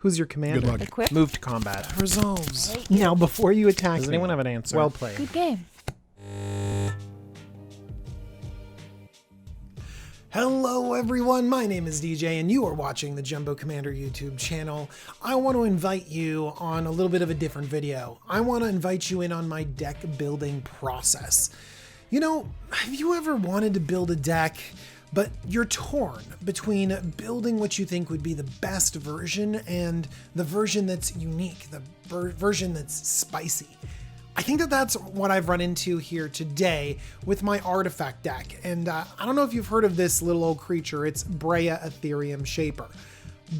Who's your commander? Good luck. Equip. Move to combat. Resolves. Right. Now, before you attack Does me, anyone have an answer? well played. Good game. Hello everyone, my name is DJ and you are watching the Jumbo Commander YouTube channel. I want to invite you on a little bit of a different video. I want to invite you in on my deck building process. You know, have you ever wanted to build a deck, but you're torn between building what you think would be the best version and the version that's unique, the version that's spicy? I think that that's what I've run into here today with my artifact deck. And I don't know if you've heard of this little old creature. It's BREW Ethereum Shaper.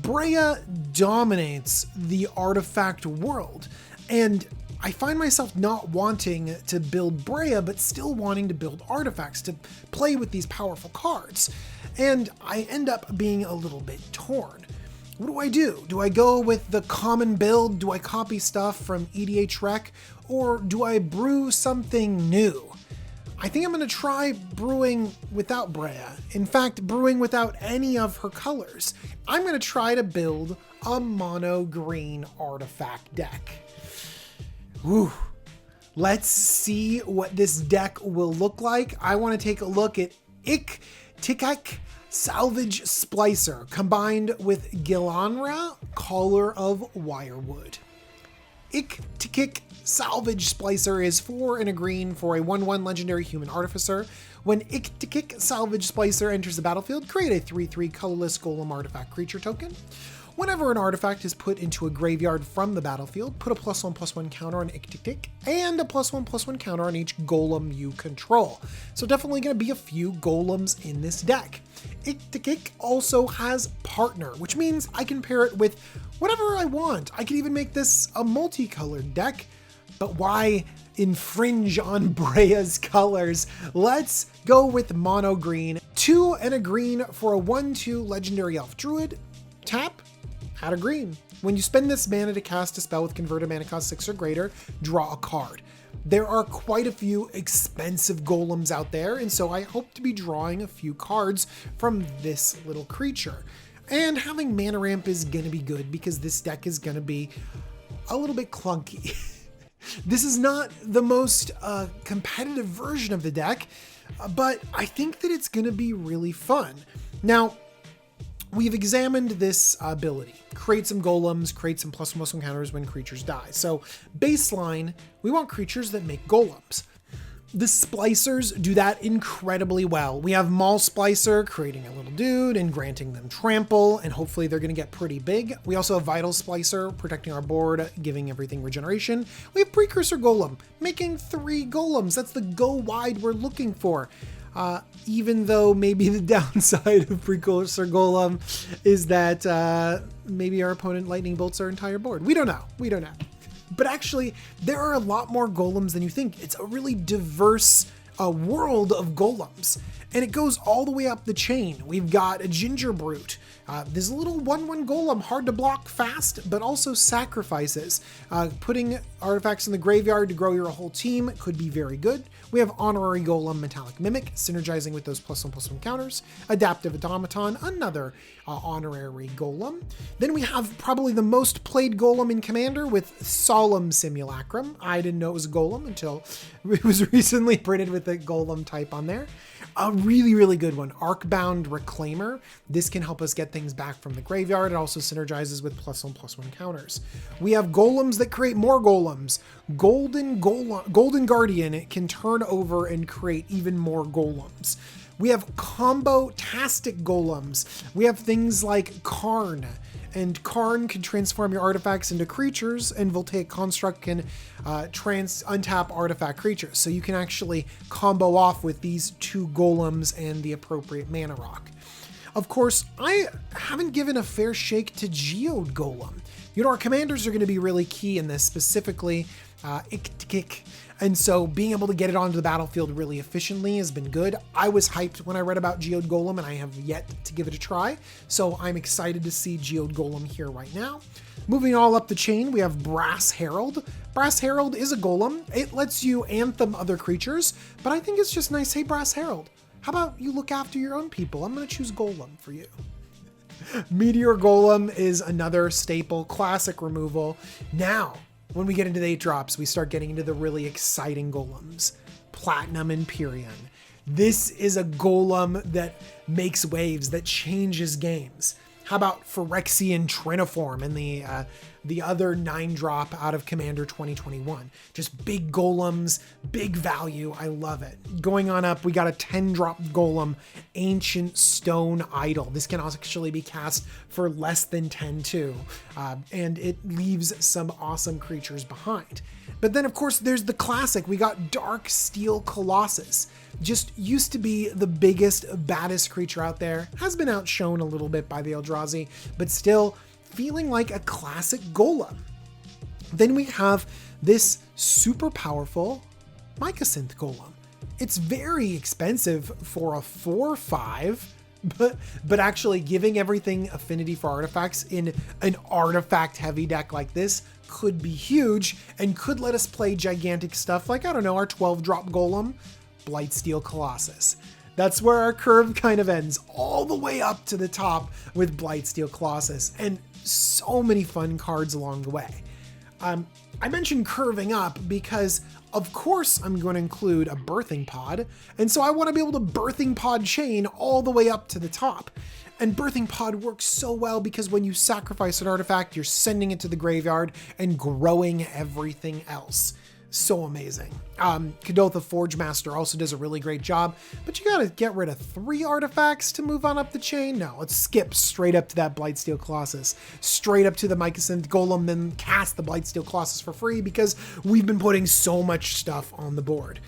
BREW dominates the artifact world. And I find myself not wanting to build BREW, but still wanting to build artifacts to play with these powerful cards. And I end up being a little bit torn. What do? Do I go with the common build? Do I copy stuff from EDH Rec? Or do I brew something new? I think I'm going to try brewing without BREW. In fact, brewing without any of her colors. I'm going to try to build a mono green artifact deck. Whew. Let's see what this deck will look like. I want to take a look at Ich-Tekik Salvage Splicer combined with Gillanra, Caller of Wirewood. Ich-Tekik Salvage Splicer is 4 and a green for a 1/1 legendary human artificer. When Ich-Tekik Salvage Splicer enters the battlefield, create a 3/3 colorless golem artifact creature token. Whenever an artifact is put into a graveyard from the battlefield, put a +1/+1 counter on Ich-Tekik and a +1/+1 counter on each golem you control. So definitely going to be a few golems in this deck. Ich-Tekik also has Partner, which means I can pair it with whatever I want. I could even make this a multicolored deck, but why infringe on BREW's colors? Let's go with mono green. 2 and a green for a 1/2 legendary elf druid. Tap, add a green. When you spend this mana to cast a spell with converted mana cost 6 or greater, draw a card. There are quite a few expensive golems out there, and so I hope to be drawing a few cards from this little creature. And having mana ramp is gonna be good because this deck is gonna be a little bit clunky. This is not the most competitive version of the deck, but I think that it's gonna be really fun. Now, we've examined this ability. Create some golems, create some +1/+1 counters when creatures die. So baseline, we want creatures that make golems. The splicers do that incredibly well. We have Maul Splicer creating a little dude and granting them trample, and hopefully they're going to get pretty big. We also have Vital Splicer protecting our board, giving everything regeneration. We have Precursor Golem making 3 golems. That's the go wide we're looking for. Even though maybe the downside of Precursor Golem is that maybe our opponent lightning bolts our entire board. We don't know. But actually, there are a lot more golems than you think. It's a really diverse world of golems. And it goes all the way up the chain. We've got a Ginger Brute. This little 1/1 golem, hard to block fast, but also sacrifices. Putting artifacts in the graveyard to grow your whole team could be very good. We have Honorary Golem, Metallic Mimic, synergizing with those +1/+1 counters. Adaptive Automaton, another honorary golem. Then we have probably the most played golem in Commander with Solemn Simulacrum. I didn't know it was a golem until it was recently printed with a golem type on there. A really, really good one, Arcbound Reclaimer. This can help us get things back from the graveyard. It also synergizes with +1/+1 counters. We have golems that create more golems. Golden Guardian, it can turn over and create even more golems. We have combo-tastic golems. We have things like Karn, and Karn can transform your artifacts into creatures, and Voltaic Construct can untap artifact creatures. So you can actually combo off with these 2 golems and the appropriate mana rock. Of course, I haven't given a fair shake to Geode Golem. You know, our commanders are going to be really key in this, specifically Ich-Tekik. And so being able to get it onto the battlefield really efficiently has been good. I was hyped when I read about Geode Golem, and I have yet to give it a try. So I'm excited to see Geode Golem here right now. Moving all up the chain, we have Brass Herald. Brass Herald is a golem. It lets you anthem other creatures, but I think it's just nice. Hey, Brass Herald, how about you look after your own people? I'm going to choose Golem for you. Meteor Golem is another staple, classic removal. Now, when we get into the 8 drops, we start getting into the really exciting golems. Platinum Empyrean. This is a golem that makes waves, that changes games. How about Phyrexian Triniform and the other 9 drop out of Commander 2021? Just big golems, big value. I love it. Going on up, we got a 10 drop golem, Ancient Stone Idol. This can actually be cast for less than 10 too, and it leaves some awesome creatures behind. But then of course there's the classic. We got Dark Steel Colossus. Just used to be the biggest, baddest creature out there. Has been outshone a little bit by the Eldrazi, but still feeling like a classic golem. Then we have this super powerful Mycosynth Golem. It's very expensive for a 4/5, but actually giving everything affinity for artifacts in an artifact heavy deck like this could be huge and could let us play gigantic stuff like, I don't know, our 12 drop golem, Blightsteel Colossus. That's where our curve kind of ends, all the way up to the top with Blightsteel Colossus, and so many fun cards along the way. I mentioned curving up because of course I'm going to include a birthing pod, and so I want to be able to birthing pod chain all the way up to the top. And birthing pod works so well because when you sacrifice an artifact, you're sending it to the graveyard and growing everything else. So amazing. Kadotha Forgemaster also does a really great job, but you gotta get rid of 3 artifacts to move on up the chain. No, let's skip straight up to that Blightsteel Colossus, straight up to the Mycosynth Golem, then cast the Blightsteel Colossus for free because we've been putting so much stuff on the board.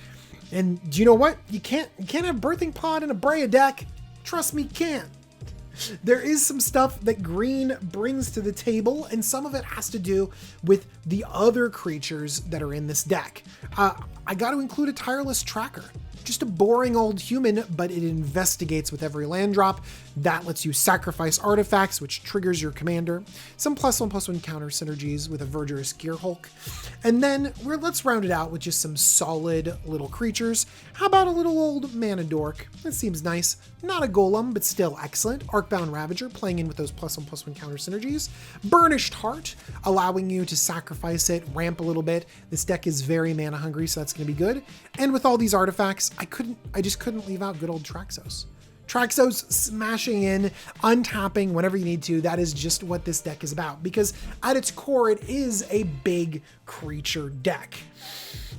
And do you know what? You can't have Birthing Pod in a BREW deck. Trust me, you can't. There is some stuff that green brings to the table, and some of it has to do with the other creatures that are in this deck. I got to include a Tireless Tracker. Just a boring old human, but it investigates with every land drop. That lets you sacrifice artifacts, which triggers your commander. Some +1/+1 counter synergies with a Verdurous Gearhulk. And then let's round it out with just some solid little creatures. How about a little old Mana Dork? That seems nice. Not a golem, but still excellent. Arcbound Ravager, playing in with those +1/+1 counter synergies. Burnished Heart, allowing you to sacrifice it, ramp a little bit. This deck is very mana hungry, so that's going to be good. And with all these artifacts, I just couldn't leave out good old Traxos. Traxos smashing in, untapping whenever you need to. That is just what this deck is about, because at its core, it is a big creature deck.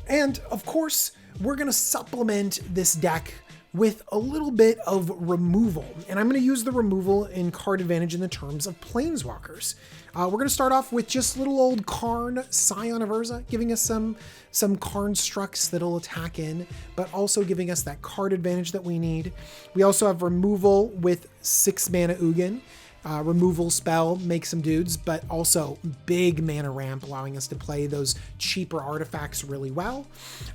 And of course, we're going to supplement this deck with a little bit of removal. And I'm going to use the removal in card advantage in the terms of Planeswalkers. We're going to start off with just little old Karn, Scion of Urza, giving us some Karn Structs that'll attack in, but also giving us that card advantage that we need. We also have removal with 6 mana Ugin. Removal spell, make some dudes, but also big mana ramp, allowing us to play those cheaper artifacts really well.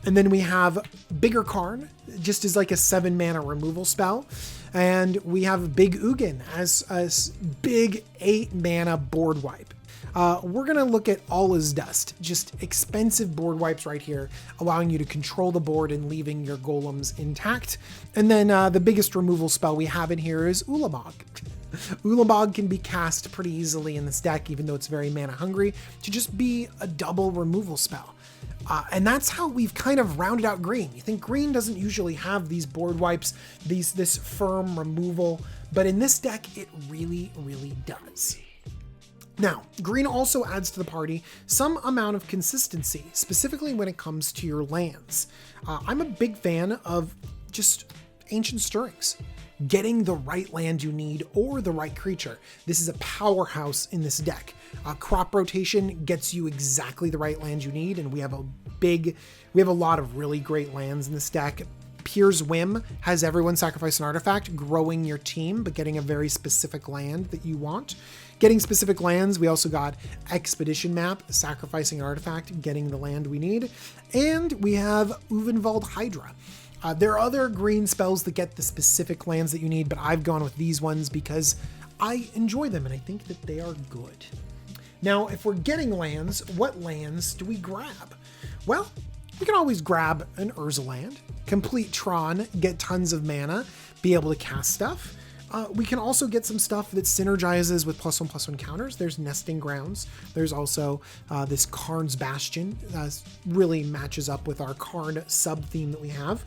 And then we have bigger Karn, just as like a 7 mana removal spell. And we have big Ugin as a big 8 mana board wipe. We're going to look at All Is Dust, just expensive board wipes right here, allowing you to control the board and leaving your golems intact. And then the biggest removal spell we have in here is Ulamog. Ulamog can be cast pretty easily in this deck, even though it's very mana hungry, to just be a double removal spell. And that's how we've kind of rounded out green. You think green doesn't usually have these board wipes, this firm removal, but in this deck, it really, really does. Now, green also adds to the party some amount of consistency, specifically when it comes to your lands. I'm a big fan of just Ancient Stirrings. Getting the right land you need or the right creature. This is a powerhouse in this deck. Crop rotation gets you exactly the right land you need, and we have a lot of really great lands in this deck. Pier's Whim has everyone sacrifice an artifact, growing your team, but getting a very specific land that you want. Getting specific lands, we also got Expedition Map, sacrificing an artifact, getting the land we need. And we have Uvenwald Hydra. There are other green spells that get the specific lands that you need, but I've gone with these ones because I enjoy them and I think that they are good. Now, if we're getting lands, what lands do we grab? Well, we can always grab an Urza land, complete Tron, get tons of mana, be able to cast stuff. We can also get some stuff that synergizes with +1/+1 counters. There's Nesting Grounds. There's also this Karn's Bastion. Really matches up with our Karn sub-theme that we have.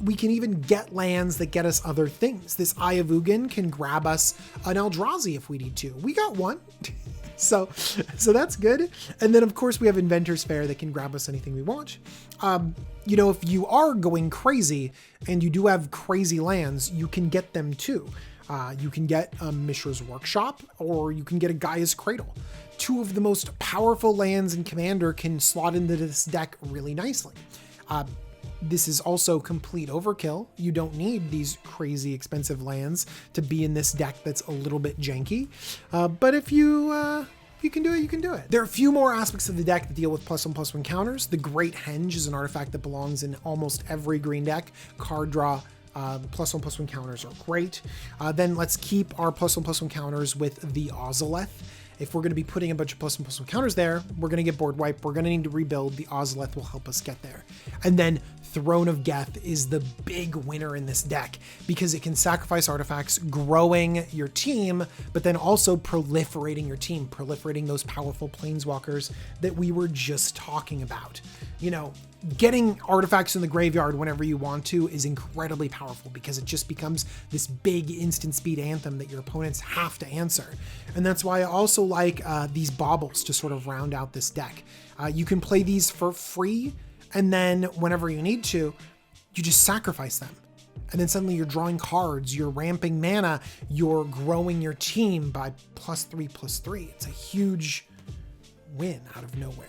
We can even get lands that get us other things. This Eye of Ugin can grab us an Eldrazi if we need to. We got one. So that's good. And then of course we have Inventor's Fair that can grab us anything we want. You know, if you are going crazy and you do have crazy lands, you can get them too. You can get Mishra's Workshop, or you can get a Gaia's Cradle. Two of the most powerful lands in Commander can slot into this deck really nicely. This is also complete overkill. You don't need these crazy expensive lands to be in this deck that's a little bit janky. But if you can do it, you can do it. There are a few more aspects of the deck that deal with +1/+1 counters. The Great Henge is an artifact that belongs in almost every green deck. Card draw, +1/+1 counters are great. Then let's keep our +1/+1 counters with the Ozolith. If we're going to be putting a bunch of +1/+1 counters there, we're going to get board wipe. We're going to need to rebuild. The Ozolith will help us get there. And then Throne of Geth is the big winner in this deck because it can sacrifice artifacts, growing your team, but then also proliferating your team, proliferating those powerful planeswalkers that we were just talking about. You know, getting artifacts in the graveyard whenever you want to is incredibly powerful because it just becomes this big instant speed anthem that your opponents have to answer. And that's why I also like these baubles to sort of round out this deck. You can play these for free, and then whenever you need to, you just sacrifice them. And then suddenly you're drawing cards, you're ramping mana, you're growing your team by +3/+3. It's a huge win out of nowhere.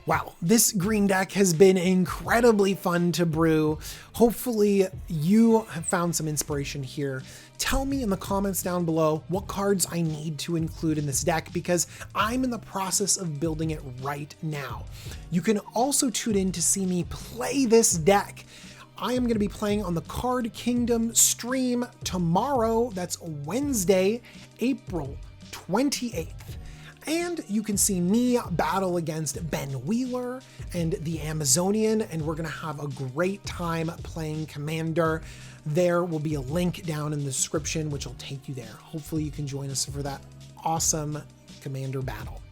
Wow, this green deck has been incredibly fun to brew. Hopefully you have found some inspiration here. Tell me in the comments down below what cards I need to include in this deck because I'm in the process of building it right now. You can also tune in to see me play this deck. I am going to be playing on the Card Kingdom stream tomorrow. That's Wednesday, April 28th. And you can see me battle against Ben Wheeler and the Amazonian, and we're gonna have a great time playing Commander. There will be a link down in the description, which will take you there. Hopefully you can join us for that awesome Commander battle.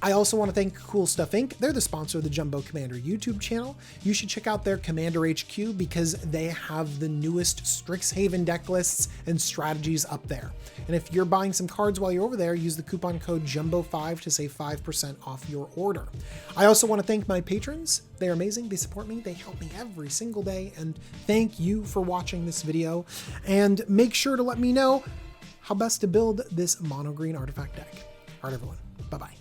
I also want to thank Cool Stuff Inc. They're the sponsor of the Jumbo Commander YouTube channel. You should check out their Commander HQ because they have the newest Strixhaven deck lists and strategies up there. And if you're buying some cards while you're over there, use the coupon code JUMBO5 to save 5% off your order. I also want to thank my patrons. They're amazing. They support me. They help me every single day. And thank you for watching this video. And make sure to let me know how best to build this mono green artifact deck. All right, everyone. Bye-bye.